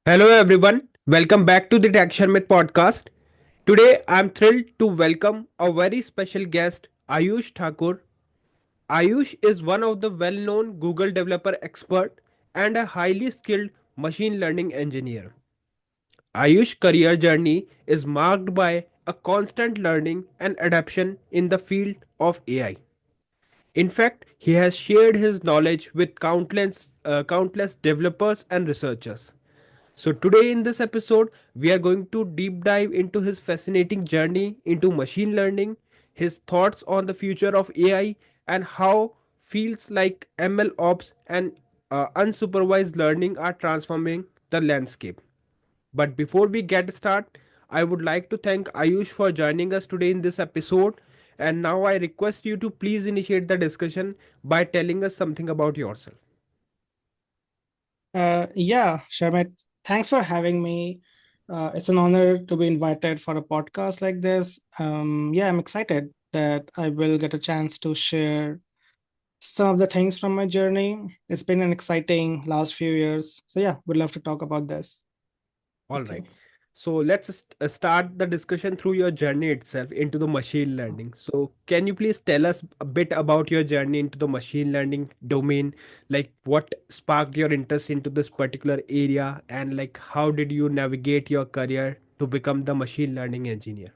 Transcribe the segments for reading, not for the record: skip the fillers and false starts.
Hello everyone, welcome back to the Tech Sharmit Podcast. Today I'm thrilled to welcome a very special guest, Ayush Thakur. Ayush is one of the well-known Google developer expert and a highly skilled machine learning engineer. Ayush's career journey is marked by a constant learning and adaptation in the field of AI. In fact, he has shared his knowledge with countless developers and researchers. So, today in this episode, we are going to deep dive into his fascinating journey into machine learning, his thoughts on the future of AI, and how fields like ML ops and unsupervised learning are transforming the landscape. But before we get started, I would like to thank Ayush for joining us today in this episode. And now I request you to please initiate the discussion by telling us something about yourself. Yeah, Sharmit, thanks for having me. It's an honor to be invited for a podcast like this. Yeah, I'm excited that I will get a chance to share some of the things from my journey. It's been an exciting last few years. So yeah, would love to talk about this. All right. Okay. So let's start the discussion through your journey itself into the machine learning. So can you please tell us a bit about your journey into the machine learning domain? Like what sparked your interest into this particular area and like how did you navigate your career to become the machine learning engineer?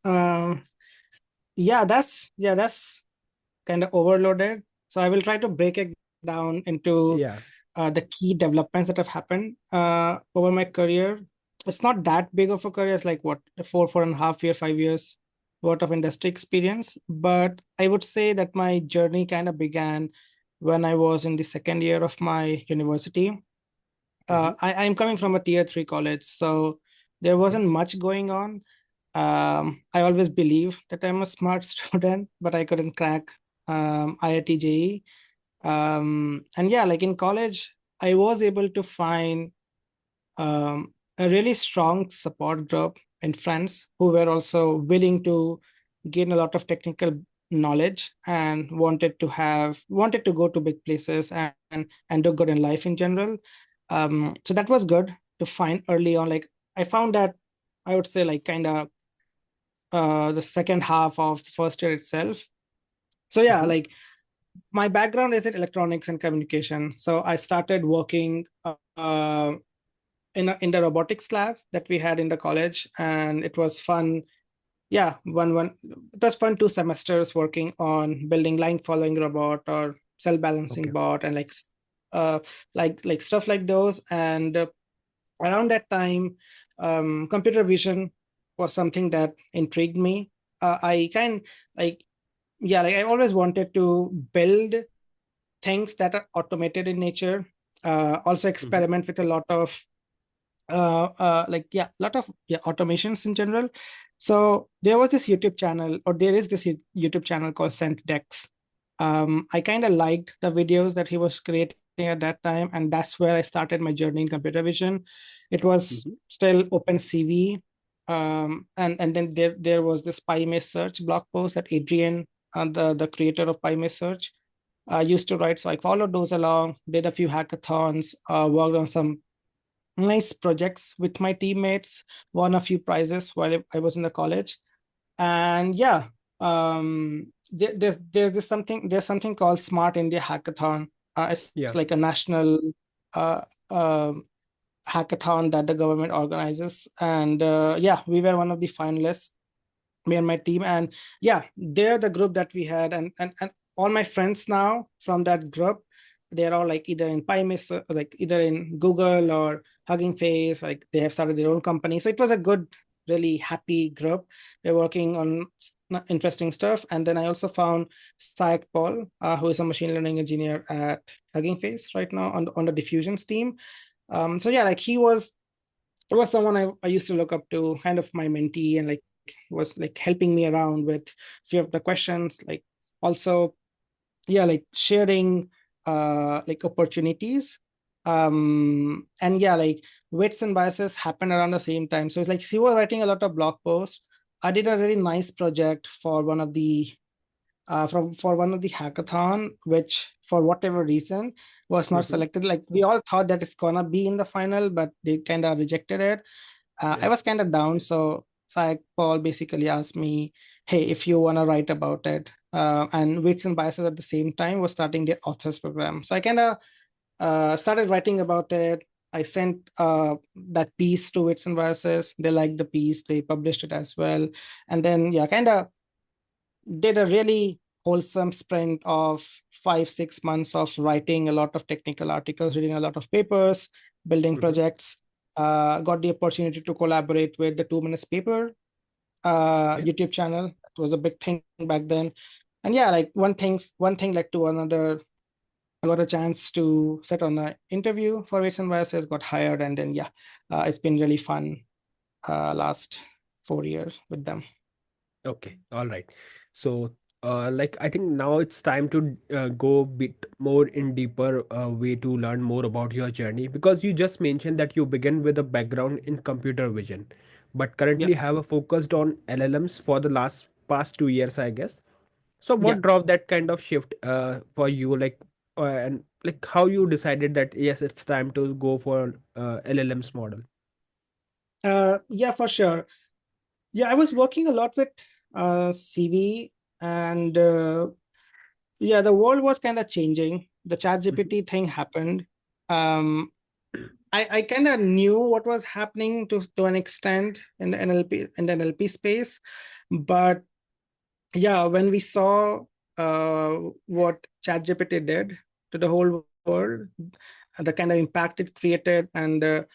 Um, yeah, that's kind of overloaded. So I will try to break it down into Yeah. the key developments that have happened over my career. It's not that big of a career. It's like what, 4.5 year, 5 years worth of industry experience. But I would say that my journey kind of began when I was in the second year of my university. Mm-hmm. I'm coming from a tier 3 college, so there Okay. wasn't much going on. I always believe that I'm a smart student, but I couldn't crack IIT JEE. And yeah, like in college, I was able to find a really strong support group and friends who were also willing to gain a lot of technical knowledge and wanted to go to big places and do good in life in general. So that was good to find early on. Like I found that I would say like kind of the second half of the first year itself. So yeah, Mm-hmm. like my background is in electronics and communication. So I started working in the robotics lab that we had in the college, and it was fun. Yeah, one it was fun 2 semesters working on building line following robot or cell balancing Okay. bot and uh like stuff like those. And around that time, computer vision was something that intrigued me. I kind like yeah, like I always wanted to build things that are automated in nature. Also Mm-hmm. experiment with a lot of lot of automations in general. So there was this YouTube channel, or there is this YouTube channel called Sent Dex. I kind of liked the videos that he was creating at that time, and that's where I started my journey in computer vision. It was Mm-hmm. still OpenCV, and then there was this PyMaze search blog post that Adrian, the creator of PyMaze search, used to write. So I followed those along, did a few hackathons, worked on some nice projects with my teammates, won a few prizes while I was in the college. And yeah, there's something called Smart India Hackathon. It's Yeah. like a national uh, uh, hackathon that the government organizes, and yeah, we were one of the finalists, me and my team. And yeah, they're the group that we had, and all my friends now from that group, they're all like either in pymis, like either in Google or Hugging Face, like they have started their own company. So it was a good, really happy group. They're working on interesting stuff. And then I also found Sayak Paul, who is a machine learning engineer at Hugging Face right now on the diffusions team. So yeah, like he was someone I used to look up to, kind of my mentee, and like was like helping me around with few of the questions, like also yeah, like sharing like opportunities. And yeah, like weights and biases happened around the same time. So it's like she was writing a lot of blog posts. I did a really nice project for one of the from for one of the hackathon, which for whatever reason was not Mm-hmm. selected. Like we all thought that it's gonna be in the final, but they kind of rejected it. I Yeah. was kind of down, so Paul basically asked me, "Hey, if you wanna write about it," and Weights and Biases at the same time was starting their authors program. So I kind of started writing about it. I sent that piece to Weights and Biases. They liked the piece. They published it as well, and then yeah, kind of did a really wholesome sprint of 5 6 months of writing a lot of technical articles, reading a lot of papers, building Mm-hmm. projects. Got the opportunity to collaborate with the 2 Minutes Paper Okay. YouTube channel. It was a big thing back then. And yeah, like one thing led to another. I got a chance to sit on an interview for Weights and Biases, got hired, and then yeah, it's been really fun last 4 years with them. Okay, all right. So, like, I think now it's time to go bit more in deeper way to learn more about your journey, because you just mentioned that you begin with a background in computer vision, but Yeah, currently have a focused on LLMs for the last past 2 years, I guess. So, yeah. what drove that kind of shift for you, like, and like how you decided that yes, it's time to go for LLMs model? Yeah, for sure. Yeah, I was working a lot with CV, and yeah, the world was kind of changing. The chat Mhm. GPT thing happened. Um, I kind of knew what was happening to an extent in the NLP space, but yeah, when we saw what ChatGPT did to the whole world, the kind of impact it created, and the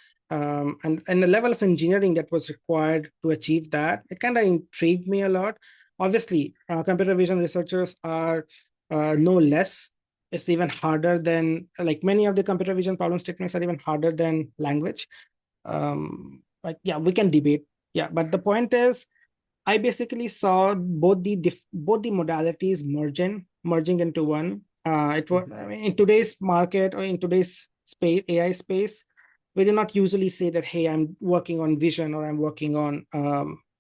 level of engineering that was required to achieve that, it kind of intrigued me a lot. Obviously, computer vision researchers are no less. It's even harder than, like, many of the computer vision problem statements are even harder than language. Like, yeah, we can debate. Yeah, but the point is, I basically saw both the modalities merging into one. It was, Mhm. I mean, in today's market or in today's space, AI space, we do not usually say that, hey, I'm working on vision or I'm working on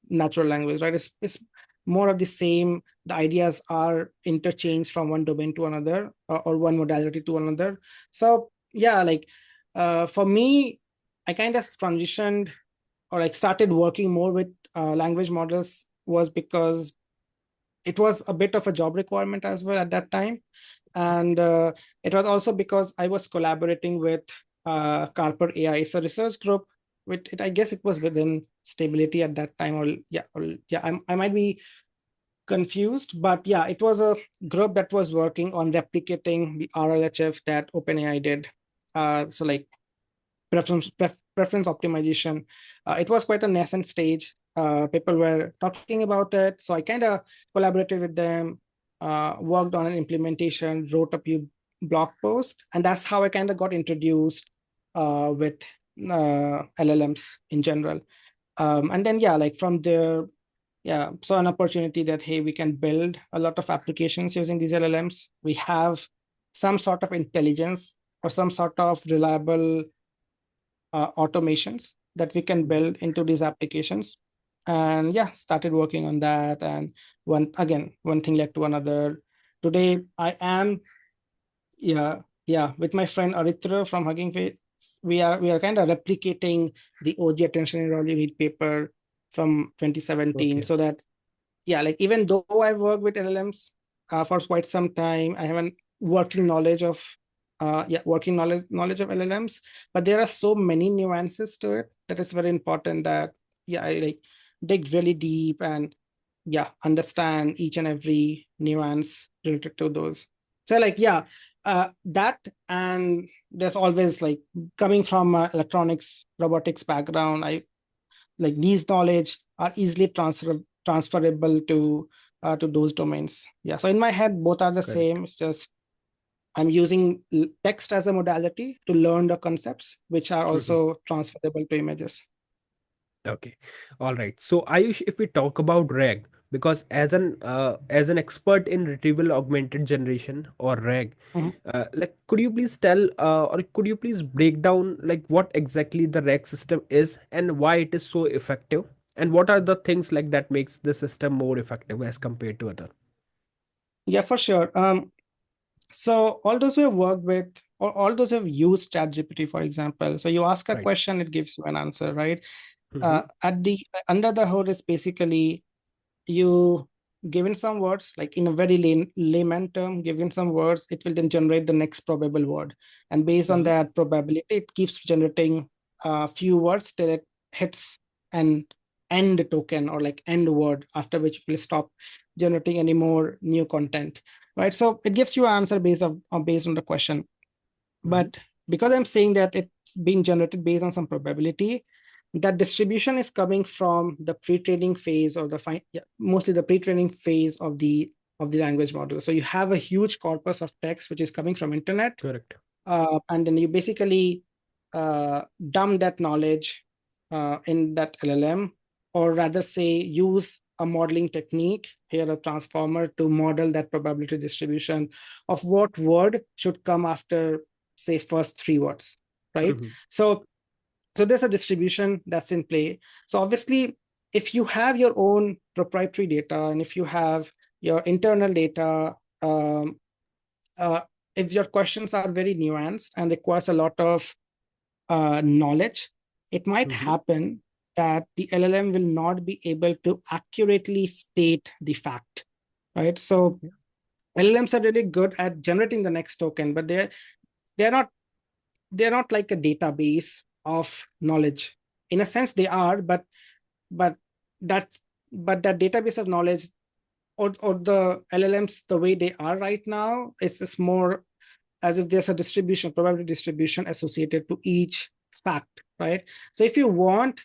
natural language, right? It's more of the same. The ideas are interchanged from one domain to another, or one modality to another. So yeah, like for me, I kind of transitioned, or like started working more with language models, was because it was a bit of a job requirement as well at that time. And it was also because I was collaborating with Carper AI. It's a research group with it. I guess it was within Stability at that time, or yeah, I might be confused, but yeah, it was a group that was working on replicating the RLHF that OpenAI did. So like preference optimization. It was quite a nascent stage. People were talking about it, so I kind of collaborated with them, worked on an implementation, wrote a few blog posts, and that's how I kind of got introduced with LLMs in general. And then yeah, like from there, yeah, so an opportunity that, hey, we can build a lot of applications using these LLMs. We have some sort of intelligence or some sort of reliable automations that we can Mhm. build into these applications. And yeah, started working on that, and one thing led to another. Today I am, yeah, yeah, with my friend Aritra from Hugging Face, we are kind of replicating the OG attention neurology lead paper from 2017, Okay. so that, yeah, like, even though I've worked with LLMs for quite some time, I haven't working knowledge of working knowledge of LLMs, but there are so many nuances to it that it's very important that, yeah, I like dig really deep and, yeah, understand each and every nuance related to those. So like, yeah, that, and there's always, like, coming from electronics robotics background, I like these knowledge are easily transferable to those domains. Yeah, so in my head both are the Correct. same. It's just I'm using text as a modality to learn the concepts which are Mhm. also transferable to images. Okay, all right. So Ayush, if we talk about RAG, because as an expert in retrieval augmented generation or RAG, Mhm. like could you please tell or could you please break down like what exactly the RAG system is and why it is so effective, and what are the things like that makes the system more effective as compared to other? Yeah, for sure. So all those who have worked with, or all those who have used ChatGPT, for example, so you ask a Right. question, it gives you an answer, right? Mm-hmm. At the under the hood is basically you given some words, like in a very layman term, given some words, it will then generate the next probable word, and based on Mm-hmm. that probability, it keeps generating a few words till it hits an end token or like end word, after which it will stop generating any more new content, right? So it gives you an answer based on the question. Mm-hmm. But because I'm saying that it's being generated based on some probability, that distribution is coming from the pre-training phase, or mostly the pre-training phase of the language model. So you have a huge corpus of text which is coming from internet, Correct. and then you basically dump that knowledge in that LLM, or rather say use a modeling technique, here a transformer, to model that probability distribution of what word should come after, say, first three words, right? Mm-hmm. So there's a distribution that's in play. So obviously, if you have your own proprietary data, and if you have your internal data, um, uh, if your questions are very nuanced and requires a lot of knowledge, it might Mm-hmm. happen that the LLM will not be able to accurately state the fact, right? So Yeah. LLMs are really good at generating the next token, but they're not they're not like a database of knowledge. In a sense, they are, but that's but that database of knowledge, or the LLMs the way they are right now, it's more as if there's a distribution, probability distribution associated to each fact, right? So if you want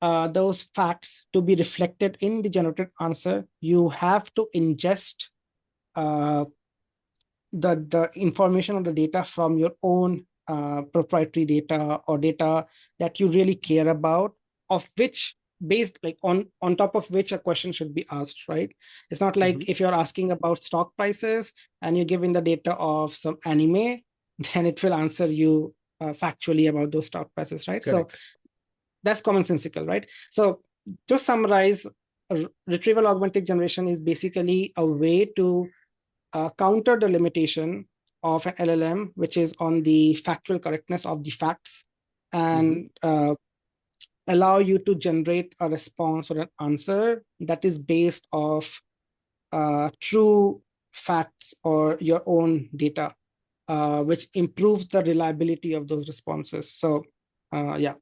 those facts to be reflected in the generated answer, you have to ingest uh, the information or the data from your own proprietary data, or data that you really care about, of which, based like on top of which a question should be asked, right? It's not Mm-hmm. like if you're asking about stock prices and you give in the data of some anime, then it will answer you factually about those stock prices, right? So Correct. that's commonsensical, right? So to summarize, retrieval augmented generation is basically a way to counter the limitation of an LLM, which is on the factual correctness of the facts, Mm-hmm. and allow you to generate a response or an answer that is based off true facts or your own data, which improves the reliability of those responses. So, yeah.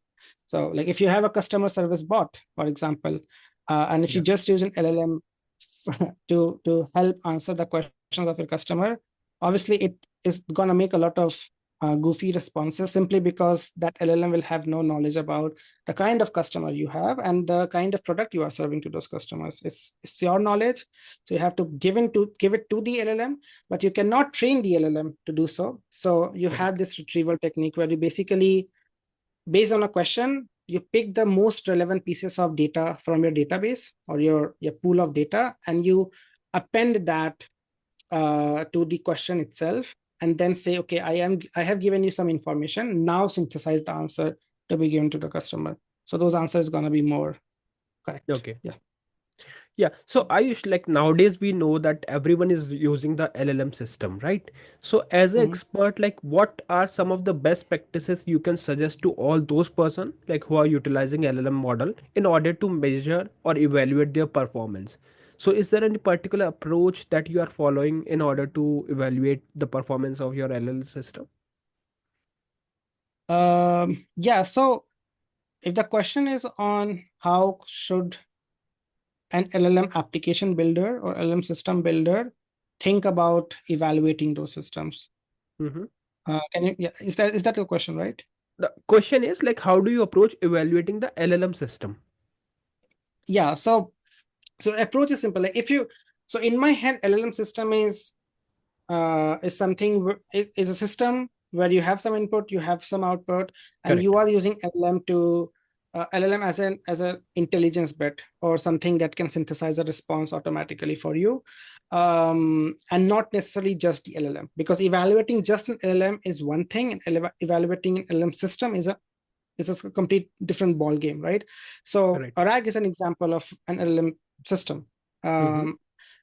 So, like if you have a customer service bot, for example, and if you Yeah. just use an LLM to help answer the questions of your customer, obviously it is going to make a lot of goofy responses, simply because that LLM will have no knowledge about the kind of customer you have and the kind of product you are serving to those customers. It's your knowledge, so you have to give it to the LLM, but you cannot train the LLM to do so. So you have Correct. this retrieval technique where you basically, based on a question, you pick the most relevant pieces of data from your database or your pool of data, and you append that to the question itself, and then say, okay, I have given you some information, now synthesize the answer to be given to the customer. So those answers going to be more correct. Okay. Yeah. Yeah. So Ayush, like nowadays we know that everyone is using the LLM system, right? So as an Mhm. expert, like what are some of the best practices you can suggest to all those person like who are utilizing LLM model in order to measure or evaluate their performance? So is there any particular approach that you are following in order to evaluate the performance of your LLM system? Yeah. So if the question is on how should an LLM application builder or LLM system builder think about evaluating those systems. Mm-hmm. Can you, yeah, is that your question, right? The question is like how do you approach evaluating the LLM system? Yeah. So approach is simple. Like if you, so in my head, LLM system is something is a system where you have some input, you have some output, and you Correct. are using LLM to LLM as an intelligence bit, or something that can synthesize a response automatically for you, and not necessarily just the LLM, because evaluating just an LLM is one thing, and evaluating an LLM system is a complete different ball game, right? So Right. RAG is an example of an LLM system. Mm-hmm. Um,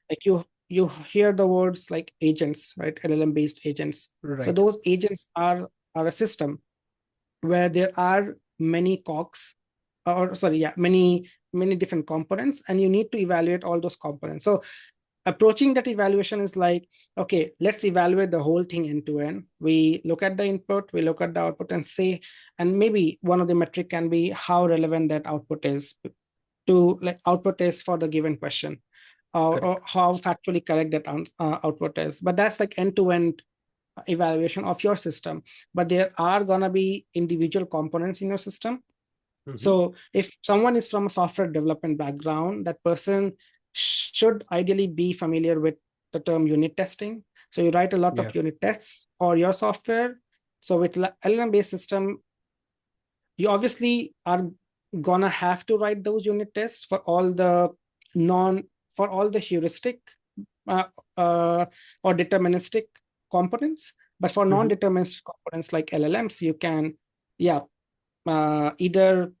like you. you hear the words like agents, right? LLM based agents. So Right. those agents are a system where there are many cogs, or sorry, yeah, many different components, and you need to evaluate all those components. So approaching that evaluation is like, okay, let's evaluate the whole thing end to end. We look at the input, we look at the output and say, and maybe one of the metric can be how relevant that output is to, like, output is for the given question, or Correct. how factually correct that output is. But that's like end to end evaluation of your system. But there are gonna be individual components in your system. Mm-hmm. So if someone is from a software development background, that person should ideally be familiar with the term unit testing. So you write a lot Yeah. of unit tests for your software. So with LLM based system, you obviously are gonna have to write those unit tests for all the non for all the heuristic uh, uh, or deterministic components. But for Mm-hmm. non-deterministic components like LLMs, you can, yeah, either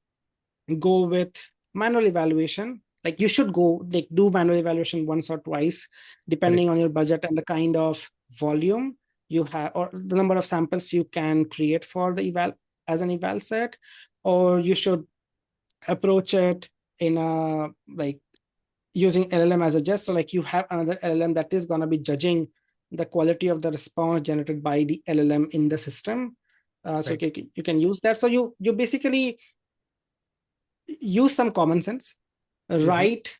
go with manual evaluation. Like, you should go like do manual evaluation once or twice, depending Correct. on your budget and the kind of volume you have, or the number of samples you can create for the eval as an eval set. Or you should approach it in a, like, using LLM as a just, so like you have another LLM that is going to be judging the quality of the response generated by the LLM in the system. So Right. you can use that. So you basically use some common sense, Mm-hmm. write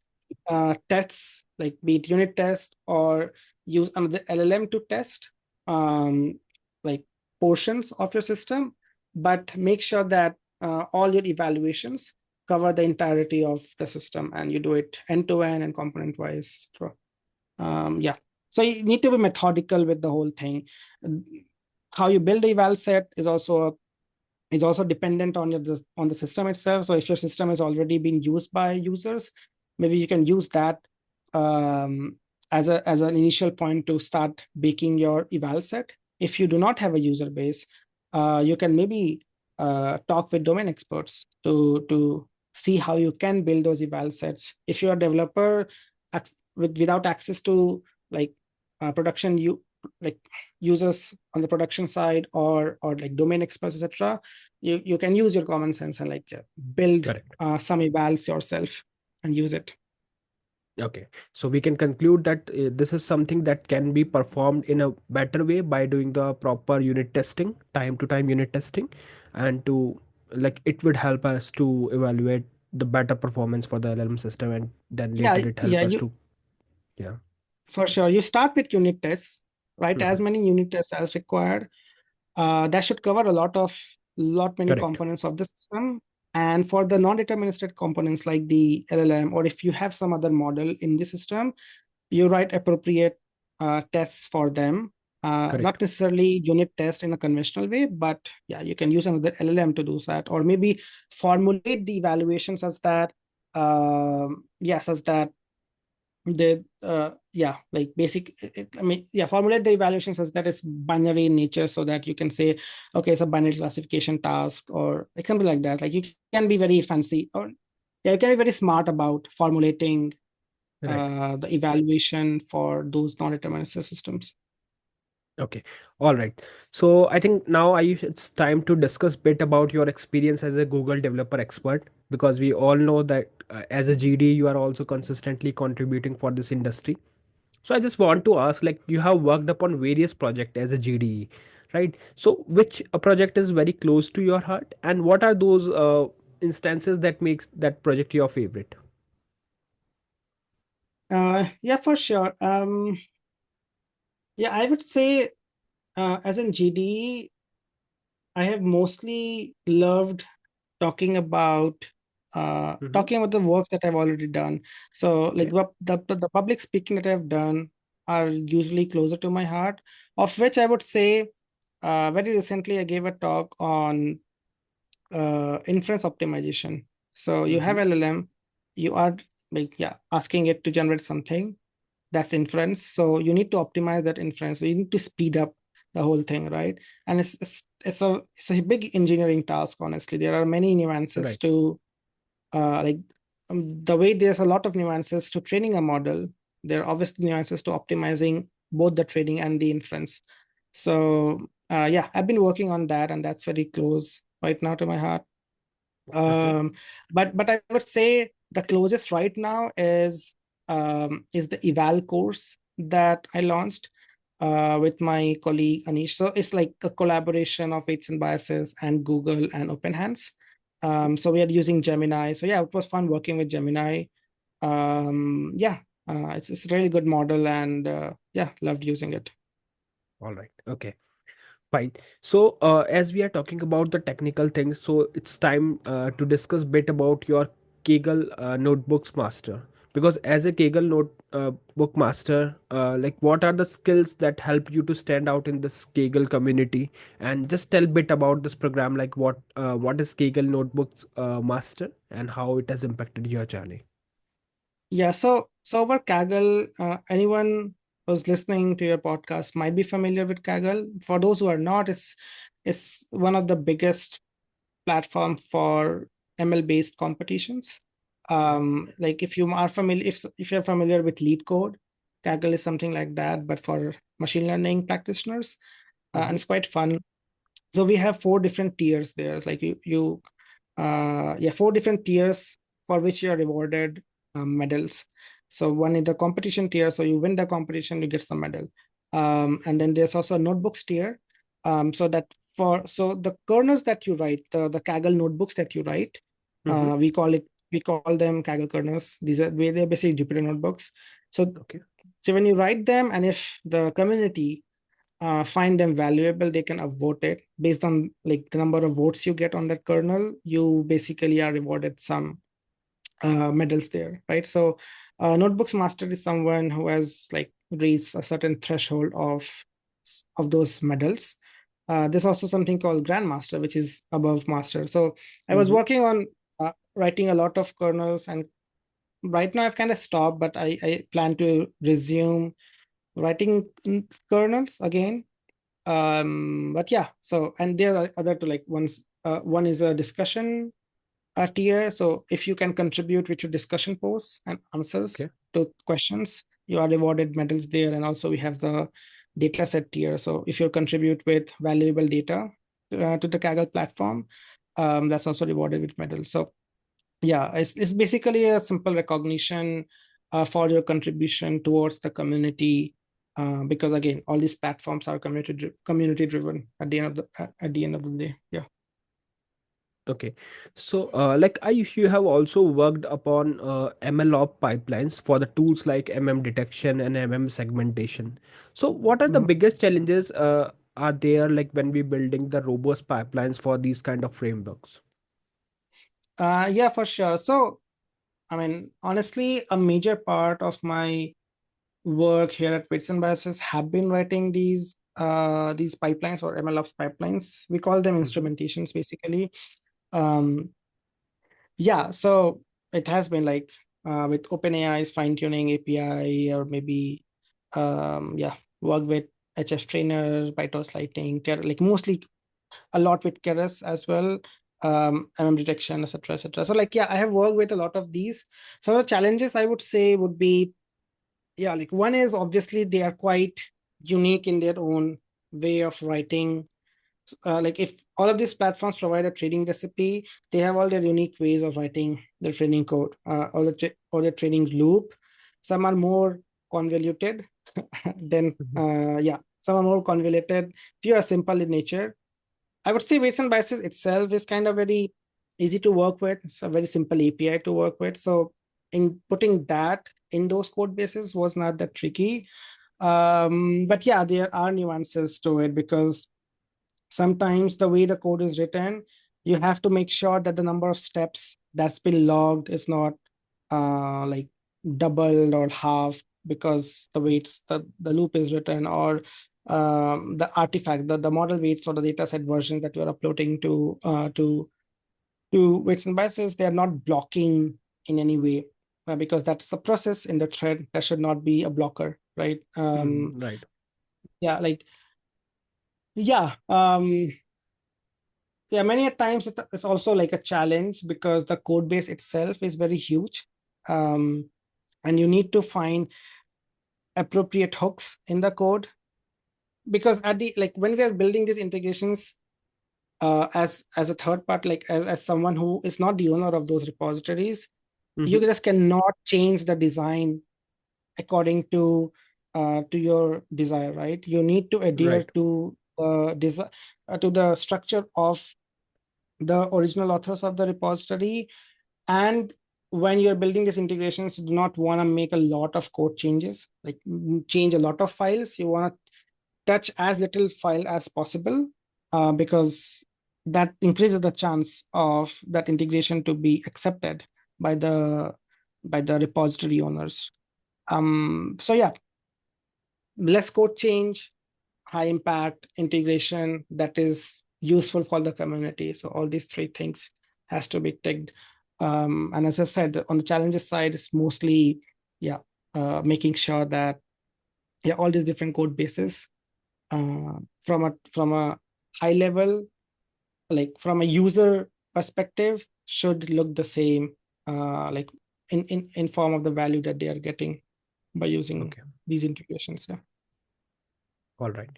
tests, like be it unit test, or use another LLM to test like portions of your system, but make sure that all your evaluations cover the entirety of the system, and you do it end to end and component wise, etc. Yeah. So you need to be methodical with the whole thing. How you build the eval set is also dependent on on the system itself. So if your system is already being used by users, maybe you can use that as an initial point to start baking your eval set. If you do not have a user base, you can maybe talk with domain experts to see how you can build those eval sets. If you're a developer without access to, like, production, you like users on the production side, or like domain experts, etc., you can use your common sense and, like, build Correct. some evals yourself and use it. Okay, so we can conclude that this is something that can be performed in a better way by doing the proper unit testing, time to time unit testing, and to, like, it would help us to evaluate the better performance for the LLM system, and then Yeah, later it help yeah, us you to, yeah. for sure. You start with unit tests, write Hmm. as many unit tests as required. That should cover lot many Correct. components of the system. And for the non-deterministic components like the LLM, or if you have some other model in the system, you write appropriate tests for them. Not Correct. necessarily unit test in a conventional way, but yeah, you can use another LLM to do that, or maybe formulate the evaluations as that. Yes, as that the yeah, like basic. I mean, yeah, formulate the evaluations as that is binary in nature, so that you can say, okay, it's a binary classification task, or like something like that. Like, you can be very fancy, or yeah, you can be very smart about formulating Right. the evaluation for those non-deterministic systems. Okay. All right. So I think now it's time to discuss bit about your experience as a Google developer expert, because we all know that as a GD you are also consistently contributing for this industry. So I just want to ask, like, you have worked upon various projects as a GDE, right? So which project is very close to your heart, and what are those instances that makes that project your favorite? Yeah, for sure. Yeah, I would say as in GD, I have mostly loved talking about Mm-hmm. talking about the works that I've already done. So, like, Okay. the public speaking that I've done are usually closer to my heart. Of which I would say, very recently I gave a talk on inference optimization. So you Mm-hmm. have LLM, you are, like, yeah, asking it to generate something that's inference. So you need to optimize that inference. So you need to speed up the whole thing, right? And it's a big engineering task. Honestly, there are many nuances Right. to, like, the way there's a lot of nuances to training a model. there are obviously nuances to optimizing both the training and the inference. So yeah, I've been working on that, and that's very close right now to my heart. Okay. um, but I would say the closest right now is the eval course that I launched with my colleague Anish. So it's like a collaboration of Weights and Biases and Google and OpenHands. So we are using Gemini. So yeah, it was fun working with Gemini. Yeah, it's a really good model, and yeah, loved using it. All right. Okay. Fine. So, as we are talking about the technical things, so it's time to discuss bit about your Kaggle notebooks master. Because as a Kaggle book master, like what are the skills that help you to stand out in this Kaggle community? And just tell bit about this program, like what is Kaggle notebooks master and how it has impacted your journey. Yeah, so over Kaggle, anyone who's listening to your podcast might be familiar with Kaggle. For those who are not, it's one of the biggest platform for ML based competitions. Like if you are familiar, if you're familiar with Lead Code, Kaggle is something like that, but for machine learning practitioners, and Mm-hmm. it's quite fun. So we have four different tiers there. Like yeah, four different tiers for which you are rewarded medals. So one is the competition tier, so you win the competition, you get some medal. And then there's also a notebooks tier. So that so the kernels that you write, the Kaggle notebooks that you write, Mm-hmm. we call them Kaggle kernels. They're basically Jupyter notebooks. So Okay. so when you write them, and if the community find them valuable, they can upvote it based on like the number of votes you get on that kernel. You basically are rewarded some medals there, right? So notebooks master is someone who has like reached a certain threshold of those medals. There's also something called grandmaster, which is above master. So I was Mm-hmm. working on writing a lot of kernels, and right now I've kind of stopped, but I plan to resume writing kernels again. But yeah, so and there are other two, like one is a discussion tier. So if you can contribute with your discussion posts and answers Okay. to questions, you are rewarded medals there. And also we have the data set tier. So if you contribute with valuable data to the Kaggle platform, that's also rewarded with medals. So yeah, it's basically a simple recognition for your contribution towards the community, because again, all these platforms are community driven at the end of the day. Yeah. Okay, so like Ayush, you have also worked upon MLOps pipelines for the tools like MM detection and MM segmentation. So, what are the Mhm. biggest challenges are there like when we building the robust pipelines for these kind of frameworks? Yeah, for sure. So I mean, honestly, a major part of my work here at Weights and Biases have been writing these pipelines or MLOps pipelines. We call them Mm-hmm. instrumentations, basically. Um, yeah, so it has been like with OpenAI's fine-tuning API, or maybe yeah, work with HF trainers, ByteDance lighting, like mostly a lot with Keras as well, MM detection, etc., etc. So like yeah, I have worked with a lot of these. So the challenges I would say would be, yeah, like one is obviously they are quite unique in their own way of writing. Like if all of these platforms provide a trading recipe, they have all their unique ways of writing their training code, or the training loop. Some are more convoluted than Mm-hmm. yeah, some are more convoluted. Few are simple in nature. I would say Weights and Biases itself is kind of very easy to work with. It's a very simple API to work with. So in putting that in those code bases was not that tricky. But yeah, there are nuances to it, because sometimes the way the code is written, you have to make sure that the number of steps that's been logged is not like doubled or halved, because the weights the loop is written, or the artifact, the model weights or the dataset version that you're uploading to weights and biases, they are not blocking in any way, because that's a process in the thread that should not be a blocker, right? Right. Yeah, like yeah, yeah, many a times it's also like a challenge, because the code base itself is very huge, and you need to find appropriate hooks in the code, because at the like when we are building these integrations as a third part, like as someone who is not the owner of those repositories, you Mm-hmm. just cannot change the design according to your desire, right? You need to adhere Right. to the design, to the structure of the original authors of the repository. And when you're building these integrations, you do not want to make a lot of code changes, like change a lot of files. You want to touch as little file as possible, because that increases the chance of that integration to be accepted by the repository owners. So yeah, less code change, high impact integration that is useful for the community. So all these three things has to be ticked. And as I said, on the challenges side, it's mostly, yeah, making sure that, yeah, all these different code bases, from a high level, like from a user perspective, should look the same, like in form of the value that they are getting by using Okay. these integrations. Yeah. All right.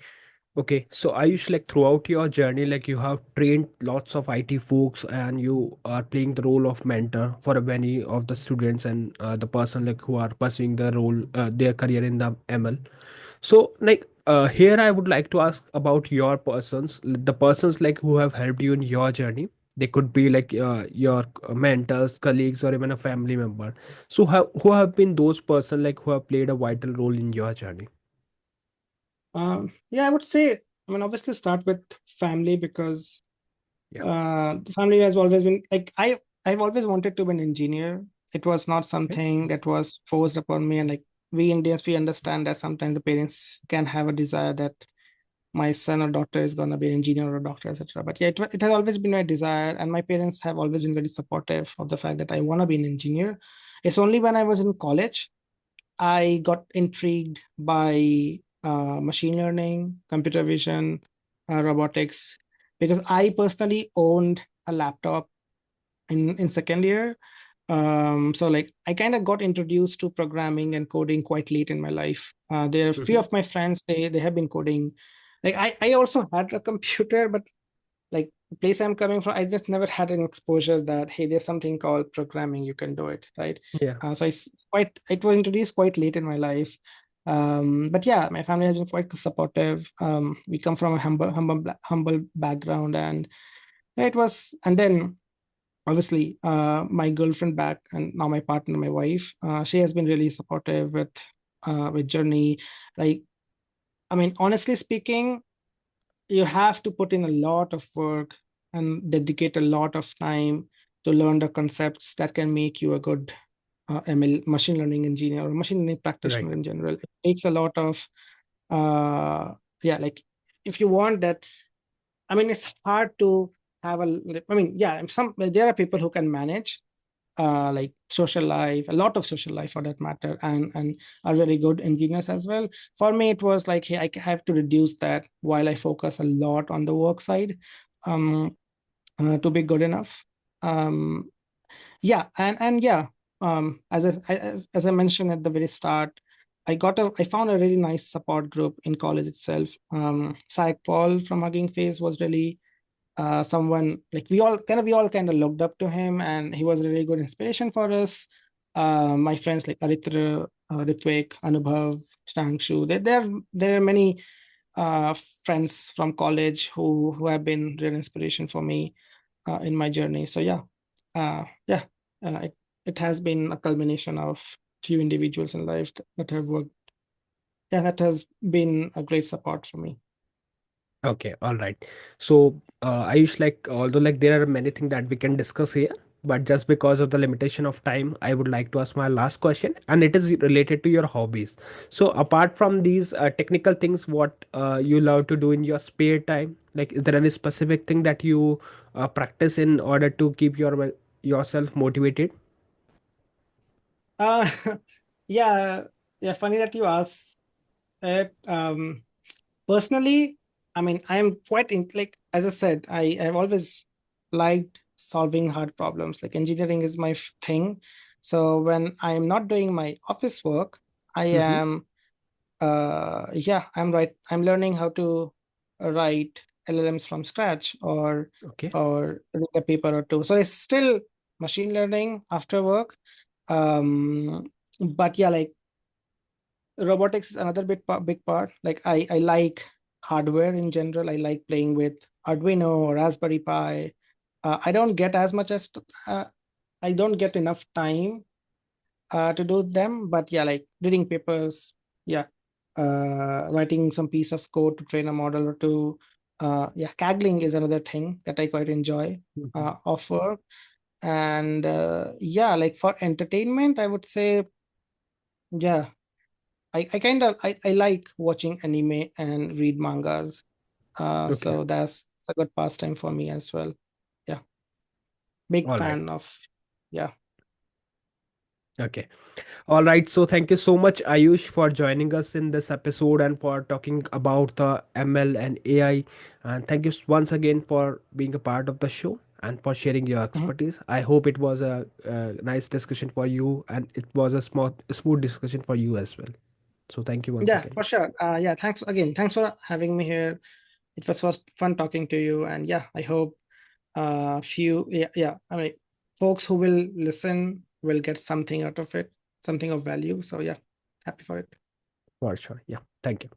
Okay, so Ayush, like throughout your journey, like you have trained lots of IT folks, and you are playing the role of mentor for many of the students and the person like who are pursuing the role, their career in the ML. So, like here, I would like to ask about your persons, the persons like who have helped you in your journey. They could be like your mentors, colleagues, or even a family member. So, who have been those person like who have played a vital role in your journey? Yeah, I would say, I mean, obviously start with family, because Yeah. the family has always been like, I've always wanted to be an engineer. It was not Okay. something that was forced upon me. And like we Indians, we understand that sometimes the parents can have a desire that my son or daughter is going to be an engineer or a doctor, etc. But yeah, it has always been my desire, and my parents have always been very supportive of the fact that I want to be an engineer. It's only when I was in college I got intrigued by machine learning, computer vision, robotics, because I personally owned a laptop in second year. So like I kind of got introduced to programming and coding quite late in my life. There are a few Mm-hmm. of my friends, they have been coding. Like I also had a computer, but like the place I'm coming from, I just never had an exposure that, hey, there's something called programming, you can do it, right? Yeah. So it was introduced quite late in my life. But yeah, my family has been quite supportive. We come from a humble background, and it was, and then obviously my girlfriend back, and now my partner, my wife, she has been really supportive with journey. Like, I mean, honestly speaking, you have to put in a lot of work and dedicate a lot of time to learn the concepts that can make you a good ML machine learning engineer or machine learning practitioner Right. in general. It takes a lot of yeah, like if you want that, I mean, it's hard to have a, I mean, yeah, some there are people who can manage like social life, a lot of social life for that matter, and are very good engineers as well. For me, it was like, hey, I have to reduce that while I focus a lot on the work side, um, to be good enough. Um, yeah, and yeah, as I mentioned at the very start, I found a really nice support group in college itself. Psych Paul from Hugging Face was really someone, like we all kind of looked up to him, and he was a really good inspiration for us. My friends like Aritra, Ritvik, Anubhav, Stangshu, there are many uh, friends from college who have been real inspiration for me in my journey. So yeah, it has been a culmination of few individuals in life that have worked. Yeah, that has been a great support for me. Okay, all right. So, I use like, although like there are many things that we can discuss here, but just because of the limitation of time, I would like to ask my last question, and it is related to your hobbies. So, apart from these technical things, what you love to do in your spare time? Like, is there any specific thing that you practice in order to keep yourself motivated? Uh, yeah, yeah. Funny that you asked it. Personally, I mean, I'm quite like, as I said, I've always liked solving hard problems. Like engineering is my thing. So when I'm not doing my office work, I Mm-hmm. am Yeah, I'm learning how to write LLMs from scratch, Okay. or read a paper or two. So it's still machine learning after work. But yeah, like robotics is another big part. Like I like hardware in general. I like playing with Arduino or Raspberry Pi. I don't get as much as uh, I don't get enough time to do them, but yeah, like reading papers, yeah, writing some piece of code to train a model or two. Yeah, Kaggling is another thing that I quite enjoy Mhm. of work. And yeah, like for entertainment, I would say, yeah, I like watching anime and read mangas. Okay. So that's a good pastime for me as well. Yeah, big All right. fan of, yeah. Okay. All right. So thank you so much, Ayush, for joining us in this episode and for talking about the ML and AI. And thank you once again for being a part of the show and for sharing your Mhm. expertise. I hope it was a nice discussion for you and it was a smooth discussion for you as well. So thank you once Yeah, again. for sure. Yeah, thanks again. Thanks for having me here. It was first fun talking to you, and yeah, I hope few yeah, I mean, folks who will listen will get something out of it, something of value. So yeah, happy for it. For sure. Yeah. Thank you.